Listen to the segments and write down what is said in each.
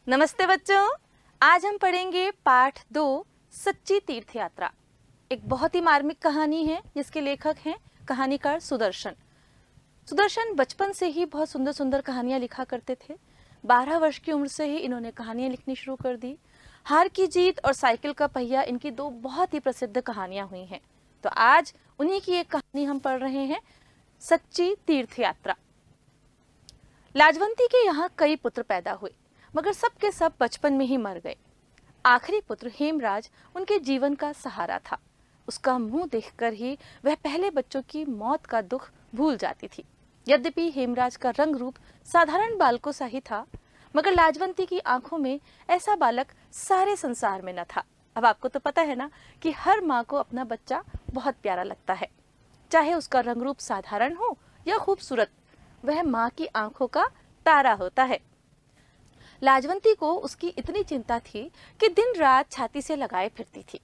नमस्ते बच्चों। आज हम पढ़ेंगे पाठ 2 सच्ची तीर्थ यात्रा। एक बहुत ही मार्मिक कहानी है जिसके लेखक हैं कहानीकार सुदर्शन। सुदर्शन बचपन से ही बहुत सुंदर सुंदर कहानियां लिखा करते थे। 12 वर्ष की उम्र से ही इन्होंने कहानियां लिखनी शुरू कर दी। हार की जीत और साइकिल का पहिया इनकी दो बहुत ही प्रसिद्ध कहानियां हुई हैं। तो आज उन्हीं की एक कहानी हम पढ़ रहे हैं, सच्ची तीर्थ यात्रा। लाजवंती के यहाँ कई पुत्र पैदा हुए, मगर सब के सब बचपन में ही मर गए। आखिरी पुत्र हेमराज उनके जीवन का सहारा था। उसका मुंह देखकर ही वह पहले बच्चों की मौत का दुख भूल जाती थी। यद्यपि हेमराज का रंग रूप साधारण बालकों सा ही था, मगर लाजवंती की आंखों में ऐसा बालक सारे संसार में न था। अब आपको तो पता है ना कि हर माँ को अपना बच्चा बहुत प्यारा लगता है, चाहे उसका रंग रूप साधारण हो या खूबसूरत। वह माँ की आंखों का तारा होता है। लाजवंती को उसकी इतनी चिंता थी कि दिन रात छाती से लगाए फिरती थी,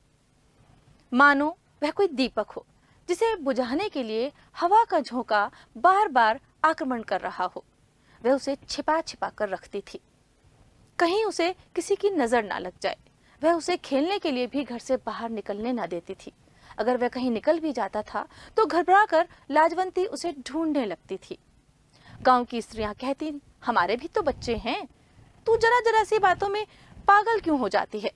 मानो वह कोई दीपक हो जिसे बुझाने के लिए हवा का झोंका बार बार आक्रमण कर रहा हो। वह उसे छिपा छिपा कर रखती थी, कहीं उसे किसी की नजर ना लग जाए। वह उसे खेलने के लिए भी घर से बाहर निकलने ना देती थी। अगर वह कहीं निकल भी जाता था तो घबरा कर लाजवंती उसे ढूंढने लगती थी। गांव की स्त्रियां कहती, हमारे भी तो बच्चे हैं, तू जरा जरा सी बातों में पागल क्यों हो जाती है।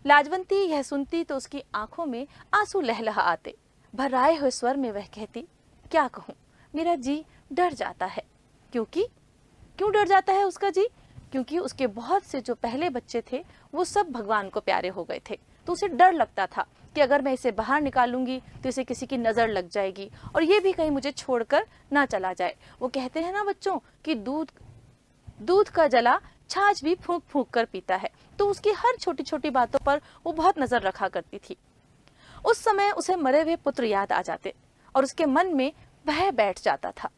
लाजवंती यह सुनती तो उसकी आंखों में आंसू लहलहा आते। भर्राए हुए स्वर में वह कहती, क्या कहूँ, मेरा जी डर जाता है। क्यों डर जाता है उसका जी? क्योंकि उसके बहुत से जो पहले बच्चे थे वो सब भगवान को प्यारे हो गए थे। तो उसे डर लगता था कि अगर मैं इसे बाहर निकालूंगी तो इसे किसी की नजर लग जाएगी और ये भी कहीं मुझे छोड़कर ना चला जाए। वो कहते हैं ना बच्चों कि दूध का जला छाछ भी फूंक फूंक कर पीता है। तो उसकी हर छोटी छोटी बातों पर वो बहुत नजर रखा करती थी। उस समय उसे मरे हुए पुत्र याद आ जाते और उसके मन में भय बैठ जाता था।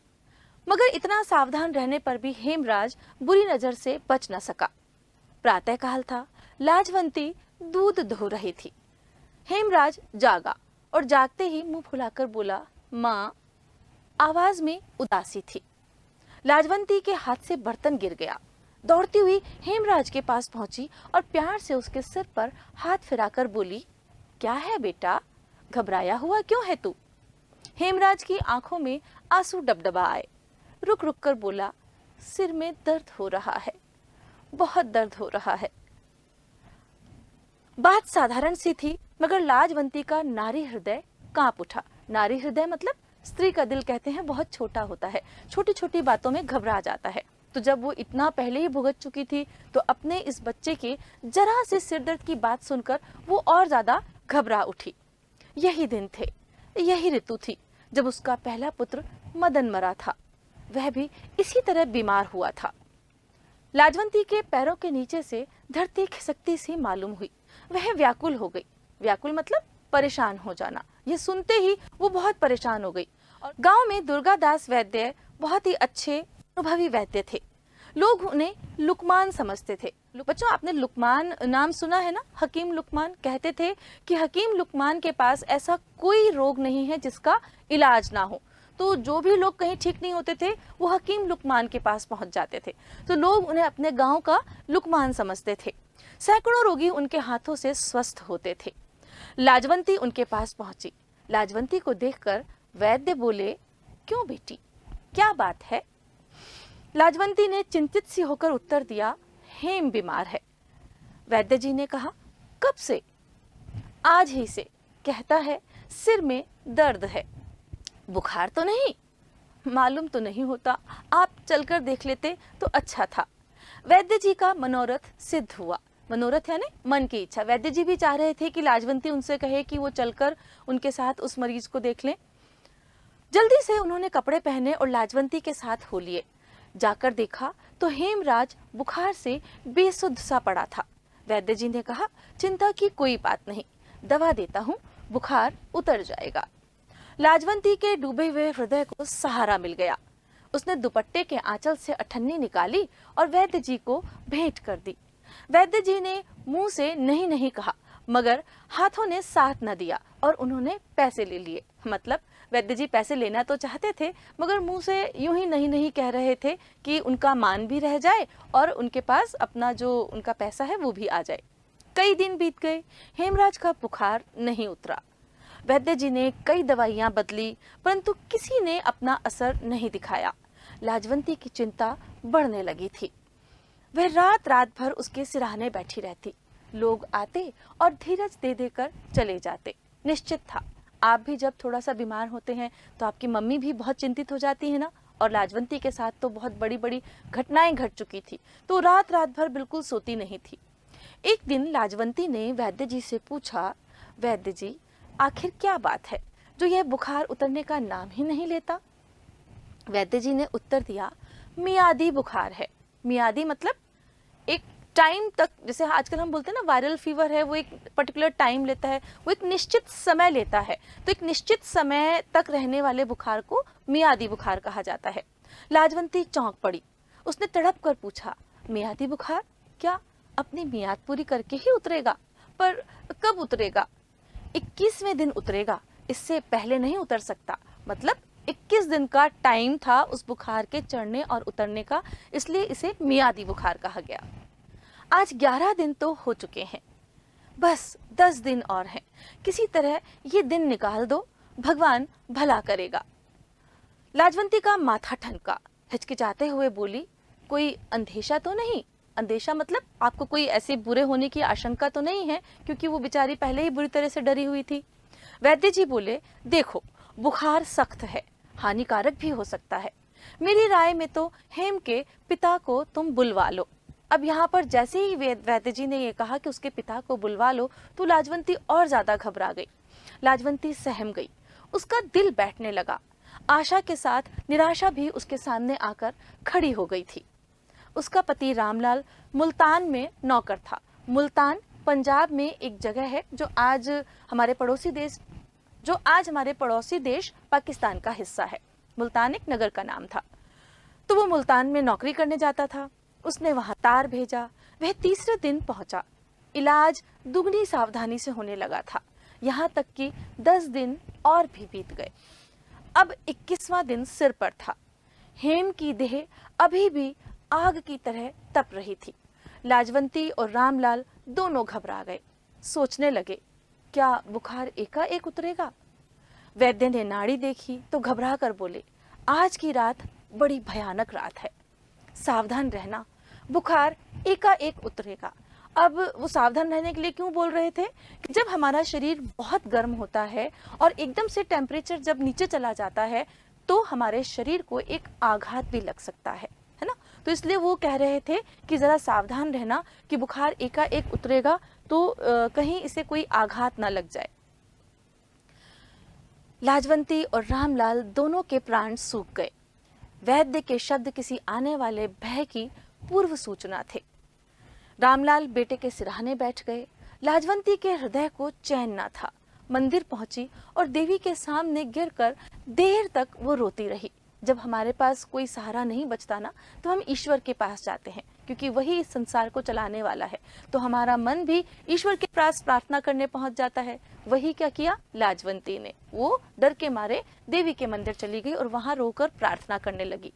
मगर इतना सावधान रहने पर भी हेमराज बुरी नजर से बच न सका। प्रातःकाल था, लाजवंती दूध धो रही थी। हेमराज जागा और जागते ही मुंह फुलाकर बोला, माँ। आवाज में उदासी थी। लाजवंती के हाथ से बर्तन गिर गया। दौड़ती हुई हेमराज के पास पहुंची और प्यार से उसके सिर पर हाथ फिराकर बोली, क्या है बेटा, घबराया हुआ क्यों है तू? हेमराज की आंखों में आंसू डबडबा आए। रुक रुक कर बोला, सिर में दर्द हो रहा है, बहुत दर्द हो रहा है। बात साधारण सी थी, मगर लाजवंती का नारी हृदय कांप उठा। नारी हृदय मतलब स्त्री का दिल कहते हैं बहुत छोटा होता है, छोटी छोटी बातों में घबरा जाता है। तो जब वो इतना पहले ही भुगत चुकी थी तो अपने इस बच्चे के जरा से सिरदर्द की बात सुनकर वो और ज्यादा घबरा उठी। यही दिन थे, यही ऋतु थी जब उसका पहला पुत्र मदन मरा था। वह भी इसी तरह बीमार हुआ था। लाजवंती के पैरों के नीचे से धरती खिसकती सी मालूम हुई। वह व्याकुल हो गई। व्याकुल मतलब परेशान हो जाना। ये सुनते ही वो बहुत परेशान हो गई। और गांव में दुर्गादास वैद्य बहुत ही अच्छे अनुभवी वैद्य थे। लोग उन्हें लुकमान समझते थे। बच्चों, आपने लुकमान नाम सुना है ना? हकीम लुकमान। कहते थे कि हकीम लुकमान के पास ऐसा कोई रोग नहीं है जिसका इलाज ना हो। तो जो भी लोग कहीं ठीक नहीं होते थे वो हकीम लुकमान के पास पहुंच जाते थे। तो लोग उन्हें अपने गांव का लुकमान समझते थे। सैकड़ों रोगी उनके हाथों से स्वस्थ होते थे। लाजवंती उनके पास पहुंची। लाजवंती को देखकर वैद्य बोले, क्यों बेटी, क्या बात है? लाजवंती ने चिंतित सी होकर उत्तर दिया, हेम बीमार है। वैद्य जी ने कहा, कब से? आज ही से। कहता है सिर में दर्द है। बुखार तो नहीं? मालूम तो नहीं होता, आप चलकर देख लेते तो अच्छा था। वैद्य जी का मनोरथ सिद्ध हुआ। मनोरथ यानी मन की इच्छा। वैद्य जी भी चाह रहे थे कि लाजवंती उनसे कहे कि वो चलकर उनके साथ उस मरीज को देख लें। जल्दी से उन्होंने कपड़े पहने और लाजवंती के साथ हो लिए। जाकर देखा तो हेमराज बुखार से बेसुध सा पड़ा था। वैद्य जी ने कहा, चिंता की कोई बात नहीं, दवा देता हूँ, बुखार उतर जाएगा। लाजवंती के डूबे हुए हृदय को सहारा मिल गया। उसने दुपट्टे के आंचल से अठन्नी निकाली और वैद्य जी को भेंट कर दी। वैद्य जी ने मुंह से नहीं नहीं कहा, मगर हाथों ने साथ न दिया और उन्होंने पैसे ले लिए। मतलब वैद्य जी पैसे लेना तो चाहते थे, मगर मुंह से यूं ही नहीं नहीं कह रहे थे कि उनका मान भी रह जाए और उनके पास अपना जो उनका पैसा है वो भी आ जाए। कई दिन बीत गए, हेमराज का बुखार नहीं उतरा। वैद्य जी ने कई दवाइयां बदली, परंतु किसी ने अपना असर नहीं दिखाया। लाजवंती की चिंता बढ़ने लगी थी। वह रात रात भर उसके सिरहाने बैठी रहती। लोग आते और धीरज दे देकर चले जाते। निश्चित था, आप भी जब थोड़ा सा बीमार होते हैं तो आपकी मम्मी भी बहुत चिंतित हो जाती है ना। और लाजवंती के साथ तो बहुत बड़ी बड़ी घटनाएं घट चुकी थी, तो रात रात भर बिल्कुल सोती नहीं थी। एक दिन लाजवंती ने वैद्य जी से पूछा, वैद्य जी, आखिर क्या बात है जो यह बुखार उतरने का नाम ही नहीं लेता? वैद्य जी ने उत्तर दिया, मियादी बुखार है। मियादी मतलब एक टाइम तक, जैसे आजकल हम बोलते हैं ना वायरल फीवर है, वो एक पर्टिकुलर टाइम लेता है, वो एक निश्चित समय लेता है। तो एक निश्चित समय तक रहने वाले बुखार को मियादी बुखार कहा जाता है। लाजवंती चौंक पड़ी। उसने तड़प कर पूछा, मियादी बुखार क्या अपनी मियाद पूरी करके ही उतरेगा? पर कब उतरेगा? 21वें दिन उतरेगा, इससे पहले नहीं उतर सकता। मतलब 21 दिन का टाइम था उस बुखार के चढ़ने और उतरने का, इसलिए इसे मियादी बुखार कहा गया। आज 11 दिन तो हो चुके हैं, बस 10 दिन और हैं। किसी तरह ये दिन निकाल दो, भगवान भला करेगा। लाजवंती का माथा ठनका। हिचकिचाते हुए बोली, कोई अंदेशा तो नहीं? अंदेशा मतलब आपको कोई ऐसे बुरे होने की आशंका तो नहीं है? क्योंकि वो बेचारी पहले ही बुरी तरह से डरी हुई थी। वैद्य जी बोले, देखो, बुखार सख्त है, हानिकारक भी हो सकता है। मेरी राय में तो हेम के पिता को तुम बुलवा लो। अब यहाँ पर जैसे ही वैद्य जी ने ये कहा कि उसके पिता को बुलवा लो, तो लाजवंती और ज्यादा घबरा गई। लाजवंती सहम गई, उसका दिल बैठने लगा। आशा के साथ निराशा भी उसके सामने आकर खड़ी हो गई थी। उसका पति रामलाल मुल्तान में नौकर था। मुल्तान पंजाब में एक जगह है जो आज हमारे पड़ोसी देश पाकिस्तान का हिस्सा है। मुल्तान एक नगर का नाम था। तो वो मुल्तान में नौकरी करने जाता था। उसने वहां तार भेजा। वह तीसरे दिन पहुंचा। इलाज दुगनी सावधानी से होने लगा था, यहाँ तक कि 10 दिन और भी बीत गए। अब 21वां दिन सिर पर था। हेम की देह अभी भी आग की तरह तप रही थी। लाजवंती और रामलाल दोनों घबरा गए। सोचने लगे, क्या बुखार एकाएक उतरेगा? वैद्य ने नाड़ी देखी तो घबरा कर बोले, आज की रात बड़ी भयानक रात है, सावधान रहना, बुखार एकाएक उतरेगा। अब वो सावधान रहने के लिए क्यों बोल रहे थे कि जब हमारा शरीर बहुत गर्म होता है और एकदम से टेम्परेचर जब नीचे चला जाता है तो हमारे शरीर को एक आघात भी लग सकता है ना। तो इसलिए वो कह रहे थे कि जरा सावधान रहना कि बुखार एकाएक उतरेगा तो कहीं इसे कोई आघात ना लग जाए। लाजवंती और रामलाल दोनों के प्राण सूख गए। वैद्य के शब्द किसी आने वाले भय की पूर्व सूचना थे। रामलाल बेटे के सिरहाने बैठ गए। लाजवंती के हृदय को चैन ना था। मंदिर पहुंची और देवी के सामने गिरकर देर तक वो रोती रही। जब हमारे पास कोई सहारा नहीं बचता ना, तो हम ईश्वर के पास जाते हैं, क्योंकि वही इस संसार को चलाने वाला है। तो हमारा मन भी ईश्वर के पास प्रार्थना करने पहुंच जाता है। वही क्या किया लाजवंती ने, वो डर के मारे देवी के मंदिर चली गई और वहां रोकर प्रार्थना करने लगी।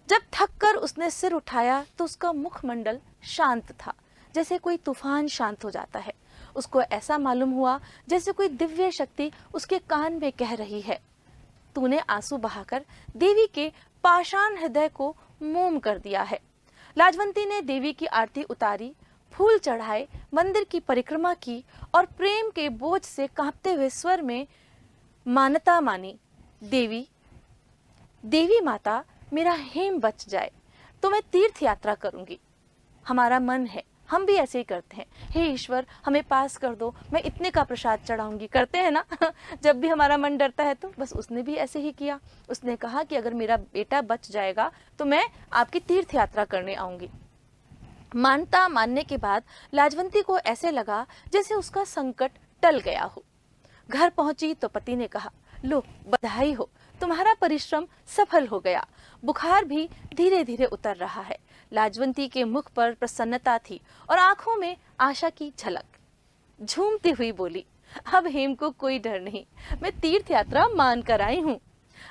जब थक कर उसने सिर उठाया तो उसका मुखमंडल शांत था, जैसे कोई तूफान शांत हो जाता है। उसको ऐसा मालूम हुआ जैसे कोई दिव्य शक्ति उसके कान में कह रही है, तूने आंसू बहाकर देवी के पाषाण हृदय को मोम कर दिया है। लाजवंती ने देवी की आरती उतारी, फूल चढ़ाए, मंदिर की परिक्रमा की और प्रेम के बोझ से कांपते हुए स्वर में मानता मानी, देवी माता, मेरा हेम बच जाए तो मैं तीर्थ यात्रा करूंगी। हमारा मन है, हम भी ऐसे ही करते हैं, हे ईश्वर हमें पास कर दो, मैं इतने का प्रसाद चढ़ाऊंगी, करते हैं ना जब भी हमारा मन डरता है तो बस उसने भी ऐसे ही किया। उसने कहा कि अगर मेरा बेटा बच जाएगा तो मैं आपकी तीर्थ यात्रा करने आऊंगी। मानता मानने के बाद लाजवंती को ऐसे लगा जैसे उसका संकट टल गया हो। घर पहुंची तो पति ने कहा, लो बधाई हो, तुम्हारा परिश्रम सफल हो गया, बुखार भी धीरे धीरे उतर रहा है। लाजवंती के मुख पर प्रसन्नता थी और आंखों में आशा की झलक। झूमती हुई बोली, अब हेम को कोई डर नहीं, मैं तीर्थ यात्रा मान कर आई हूँ।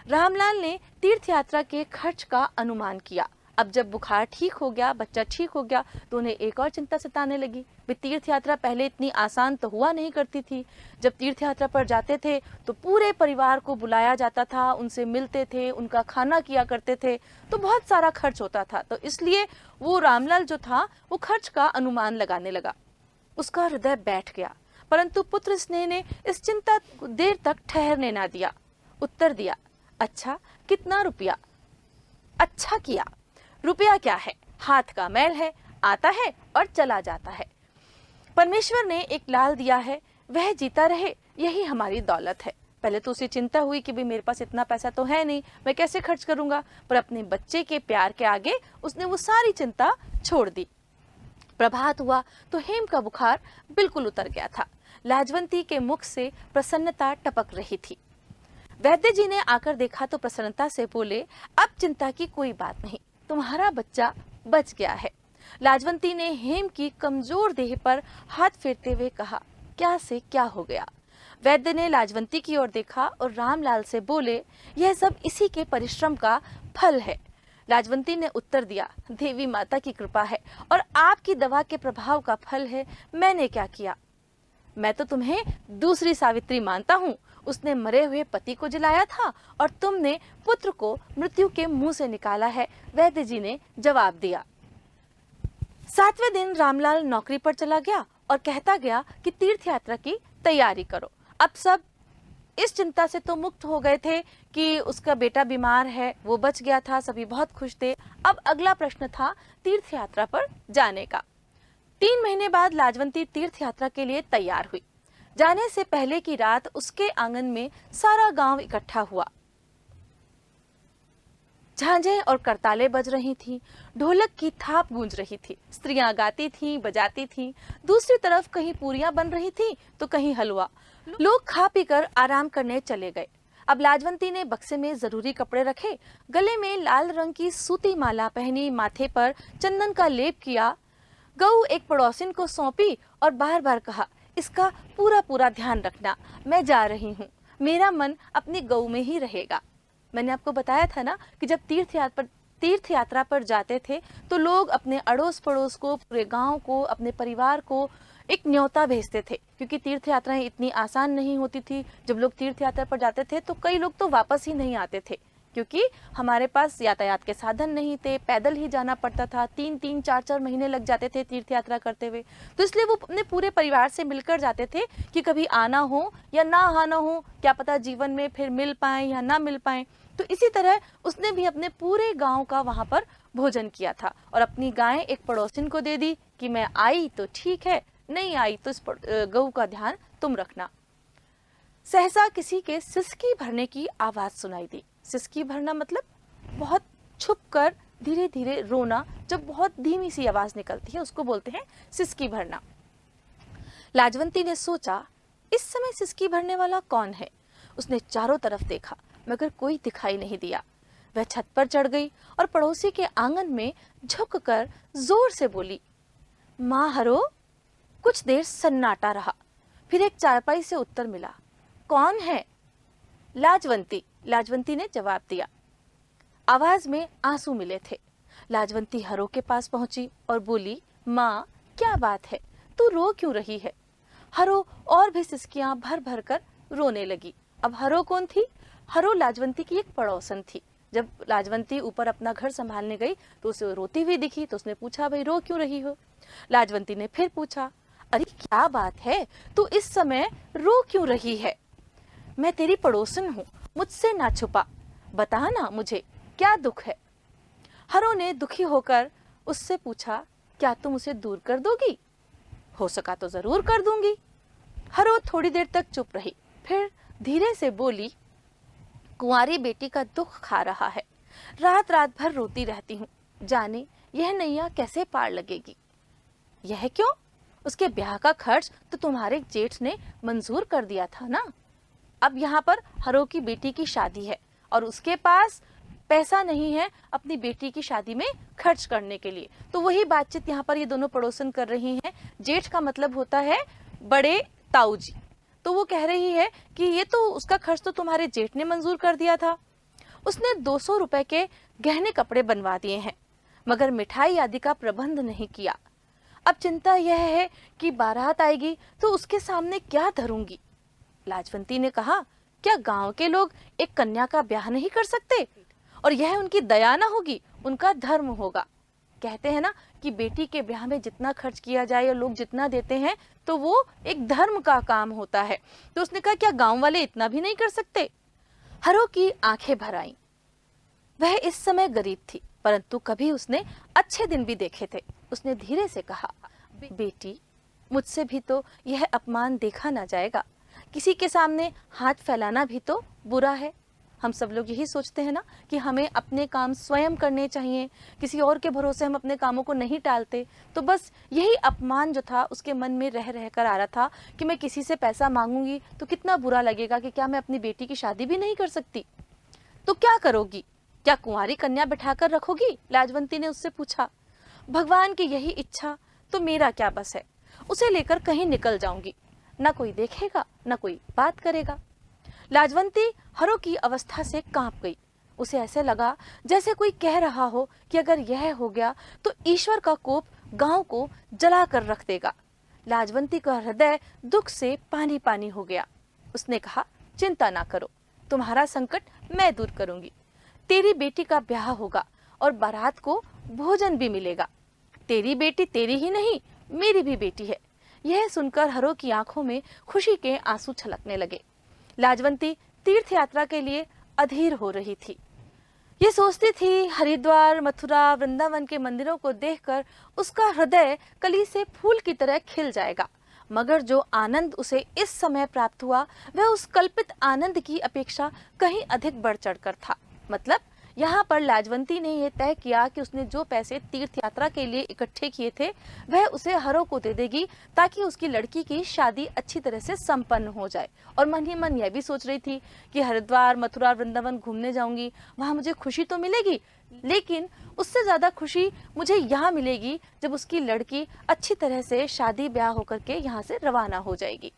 रामलाल ने तीर्थ यात्रा के खर्च का अनुमान किया। अब जब बुखार ठीक हो गया, बच्चा ठीक हो गया, तो उन्हें एक और चिंता सताने लगी। वे तीर्थ यात्रा पहले इतनी आसान तो हुआ नहीं करती थी। जब तीर्थ यात्रा पर जाते थे तो पूरे परिवार को बुलाया जाता था, उनसे मिलते थे, उनका खाना किया करते थे, तो बहुत सारा खर्च होता था। तो इसलिए वो रामलाल जो था वो खर्च का अनुमान लगाने लगा। उसका हृदय बैठ गया, परंतु पुत्र स्नेह ने इस चिंता देर तक ठहरने ना दिया। उत्तर दिया, अच्छा कितना रुपया? अच्छा किया, रुपया क्या है, हाथ का मैल है, आता है और चला जाता है। परमेश्वर ने एक लाल दिया है, वह जीता रहे, यही हमारी दौलत है। पहले तो उसे चिंता हुई कि भाई मेरे पास इतना पैसा तो है नहीं, मैं कैसे खर्च करूंगा, पर अपने बच्चे के प्यार के आगे उसने वो सारी चिंता छोड़ दी। प्रभात हुआ तो हेम का बुखार बिल्कुल उतर गया था। लाजवंती के मुख से प्रसन्नता टपक रही थी। वैद्य जी ने आकर देखा तो प्रसन्नता से बोले, अब चिंता की कोई बात नहीं, तुम्हारा बच्चा बच गया है। लाजवंती ने हेम की कमजोर देह पर हाथ फेरते हुए कहा, क्या से क्या हो गया? वैद्य ने लाजवंती की ओर देखा और रामलाल से बोले, यह सब इसी के परिश्रम का फल है। लाजवंती ने उत्तर दिया, देवी माता की कृपा है और आपकी दवा के प्रभाव का फल है। मैंने क्या किया? मैं तो तुम्हें दूसरी सावित्री मानता हूँ। उसने मरे हुए पति को जलाया था और तुमने पुत्र को मृत्यु के मुंह से निकाला है, वैद्य जी ने जवाब दिया। 7वें दिन रामलाल नौकरी पर चला गया और कहता गया कि तीर्थ यात्रा की तैयारी करो। अब सब इस चिंता से तो मुक्त हो गए थे कि उसका बेटा बीमार है, वो बच गया था, सभी बहुत खुश थे। अब अगला प्रश्न था तीर्थ यात्रा पर जाने का। 3 महीने बाद लाजवंती तीर्थ यात्रा के लिए तैयार हुई। जाने से पहले की रात उसके आंगन में सारा गांव इकट्ठा हुआ। झांझें और करताले बज रही थीं, ढोलक की थाप गूंज रही थी, स्त्रियां गाती थीं, बजाती थीं। दूसरी तरफ कहीं पूरियां बन रही थीं तो कहीं हलवा। लोग खा पीकर आराम करने चले गए। अब लाजवंती ने बक्से में जरूरी कपड़े रखे, गले में लाल रंग की सूती माला पहनी, माथे पर चंदन का लेप किया। गऊ एक पड़ोसिन को सौंपी और बार बार कहा, इसका पूरा पूरा ध्यान रखना, मैं जा रही हूँ, मेरा मन अपनी गऊ में ही रहेगा। मैंने आपको बताया था ना कि जब तीर्थ यात्रा पर जाते थे तो लोग अपने अड़ोस पड़ोस को, पूरे गांव को, अपने परिवार को एक न्योता भेजते थे, क्योंकि तीर्थ यात्राएं इतनी आसान नहीं होती थी। जब लोग तीर्थ यात्रा पर जाते थे तो कई लोग तो वापस ही नहीं आते थे, क्योंकि हमारे पास यातायात के साधन नहीं थे, पैदल ही जाना पड़ता था। 3-3, 4-4 महीने लग जाते थे तीर्थ यात्रा करते हुए। तो इसलिए वो अपने पूरे परिवार से मिलकर जाते थे कि कभी आना हो या ना आना हो, क्या पता जीवन में फिर मिल पाए या ना मिल पाए। तो इसी तरह उसने भी अपने पूरे गांव का वहां पर भोजन किया था और अपनी गाय एक पड़ोसिन को दे दी कि मैं आई तो ठीक है, नहीं आई तो इस गऊ का ध्यान तुम रखना। सहसा किसी के सिसकी भरने की आवाज सुनाई दी। सिसकी भरना मतलब बहुत छुप कर धीरे धीरे रोना, जब बहुत धीमी सी आवाज निकलती है उसको बोलते हैं सिसकी भरना। लाजवंती ने सोचा, इस समय सिसकी भरने वाला कौन है? उसने चारों तरफ देखा मगर कोई दिखाई नहीं दिया। वह छत पर चढ़ गई और पड़ोसी के आंगन में झुककर जोर से बोली, माँ हरो। कुछ देर सन्नाटा रहा, फिर एक चारपाई से उत्तर मिला, कौन है? लाजवंती। लाजवंती ने जवाब दिया। आवाज में आंसू मिले थे। लाजवंती हरो के पास पहुंची और बोली, माँ क्या बात है, तू रो क्यों रही है? हरो और भी सिसकियां भर भर कर रोने लगी। अब हरो कौन थी? हरो लाजवंती की एक पड़ोसन थी। जब लाजवंती ऊपर अपना घर संभालने गई तो उसे रोती हुई दिखी, तो उसने पूछा, भाई रो क्यों रही हो? लाजवंती ने फिर पूछा, अरे क्या बात है, तू इस समय रो क्यों रही है? मैं तेरी पड़ोसन हूँ, मुझसे ना छुपा, बता ना मुझे क्या दुख है? हरो ने दुखी होकर उससे पूछा, क्या तुम उसे दूर कर दोगी? हो सका तो जरूर कर दूंगी। हरो थोड़ी देर तक चुप रही, फिर धीरे से बोली, कुंवारी बेटी का दुख खा रहा है, रात रात भर रोती रहती हूँ, जाने यह नैया कैसे पार लगेगी। यह क्यों? उसके ब्याह का खर्च तो तुम्हारे जेठ ने मंजूर कर दिया था ना। अब यहाँ पर हरो की बेटी की शादी है और उसके पास पैसा नहीं है अपनी बेटी की शादी में खर्च करने के लिए। तो वही बातचीत यहाँ पर ये दोनों पड़ोसन कर रही हैं। जेठ का मतलब होता है बड़े ताऊ जी। तो वो कह रही है कि ये तो उसका खर्च तो तुम्हारे जेठ ने मंजूर कर दिया था। उसने 200 रुपए के गहने कपड़े बनवा दिए हैं, मगर मिठाई आदि का प्रबंध नहीं किया। अब चिंता यह है कि बारात आएगी तो उसके सामने क्या धरूंगी। लाजवंती ने कहा, क्या गांव के लोग एक कन्या का ब्याह नहीं कर सकते? और यह उनकी दया न होगी, उनका धर्म होगा। कहते हैं ना कि बेटी के ब्याह में जितना खर्च किया जाए और लोग जितना देते हैं तो वो एक धर्म का काम होता है। तो उसने कहा, क्या गांव वाले इतना भी नहीं कर सकते? हरो की आंखें भर आईं। वह इस समय गरीब थी, परंतु कभी उसने अच्छे दिन भी देखे थे। उसने धीरे से कहा, बेटी, मुझसे भी तो यह अपमान देखा ना जाएगा। किसी के सामने हाथ फैलाना भी तो बुरा है। हम सब लोग यही सोचते हैं ना कि हमें अपने काम स्वयं करने चाहिए, किसी और के भरोसे हम अपने कामों को नहीं टालते। तो बस यही अपमान जो था उसके मन में रह रह कर आ रहा था कि मैं किसी से पैसा मांगूंगी तो कितना बुरा लगेगा, कि क्या मैं अपनी बेटी की शादी भी नहीं कर सकती? तो क्या करोगी? क्या कुंवारी कन्या बिठाकर रखोगी? लाजवंती ने उससे पूछा। भगवान की यही इच्छा, तो मेरा क्या बस है। उसे लेकर कहीं निकल जाऊंगी, ना कोई देखेगा ना कोई बात करेगा। लाजवंती हरो की अवस्था से कांप गई। उसे ऐसे लगा जैसे कोई कह रहा हो कि अगर यह हो गया तो ईश्वर का कोप गांव को जला कर रख देगा। लाजवंती का हृदय दुख से पानी पानी हो गया। उसने कहा, चिंता ना करो, तुम्हारा संकट मैं दूर करूंगी। तेरी बेटी का ब्याह होगा और बारात को भोजन भी मिलेगा। तेरी बेटी तेरी ही नहीं, मेरी भी बेटी है। यह सुनकर हरो की आंखों में खुशी के आंसू छलकने लगे। लाजवंती तीर्थ यात्रा के लिए अधीर हो रही थी। ये सोचती थी, हरिद्वार, मथुरा, वृंदावन के मंदिरों को देखकर उसका हृदय कली से फूल की तरह खिल जाएगा। मगर जो आनंद उसे इस समय प्राप्त हुआ वह उस कल्पित आनंद की अपेक्षा कहीं अधिक बढ़ चढ़कर था। मतलब यहाँ पर लाजवंती ने यह तय किया कि उसने जो पैसे तीर्थ यात्रा के लिए इकट्ठे किए थे वह उसे हरो को दे देगी, ताकि उसकी लड़की की शादी अच्छी तरह से संपन्न हो जाए। और मन ही मन यह भी सोच रही थी कि हरिद्वार, मथुरा, वृंदावन घूमने जाऊंगी, वहां मुझे खुशी तो मिलेगी, लेकिन उससे ज्यादा खुशी मुझे यहाँ मिलेगी जब उसकी लड़की अच्छी तरह से शादी ब्याह होकर के यहाँ से रवाना हो जाएगी।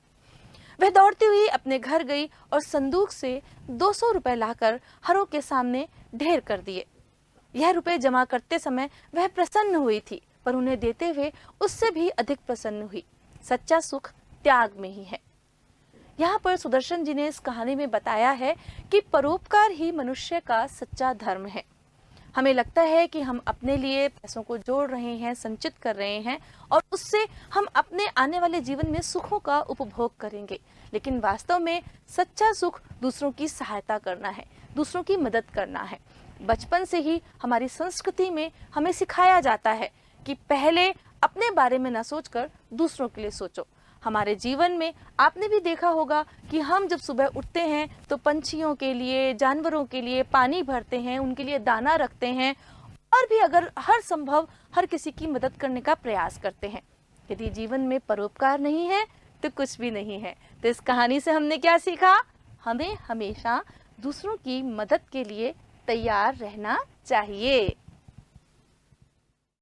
वह दौड़ती हुई अपने घर गई और संदूक से 200 रुपए लाकर हरो के सामने ढेर कर दिए। यह रुपए जमा करते समय वह प्रसन्न हुई थी, पर उन्हें देते हुए उससे भी अधिक प्रसन्न हुई। सच्चा सुख त्याग में ही है। यहाँ पर सुदर्शन जी ने इस कहानी में बताया है कि परोपकार ही मनुष्य का सच्चा धर्म है। हमें लगता है कि हम अपने लिए पैसों को जोड़ रहे हैं, संचित कर रहे हैं और उससे हम अपने आने वाले जीवन में सुखों का उपभोग करेंगे, लेकिन वास्तव में सच्चा सुख दूसरों की सहायता करना है, दूसरों की मदद करना है। बचपन से ही हमारी संस्कृति में हमें सिखाया जाता है कि पहले अपने बारे में न सोचकर दूसरों के लिए सोचो। हमारे जीवन में आपने भी देखा होगा कि हम जब सुबह उठते हैं तो पंछियों के लिए, जानवरों के लिए पानी भरते हैं, उनके लिए दाना रखते हैं और भी अगर हर संभव हर किसी की मदद करने का प्रयास करते हैं। यदि जीवन में परोपकार नहीं है तो कुछ भी नहीं है। तो इस कहानी से हमने क्या सीखा? हमें हमेशा दूसरों की मदद के लिए तैयार रहना चाहिए।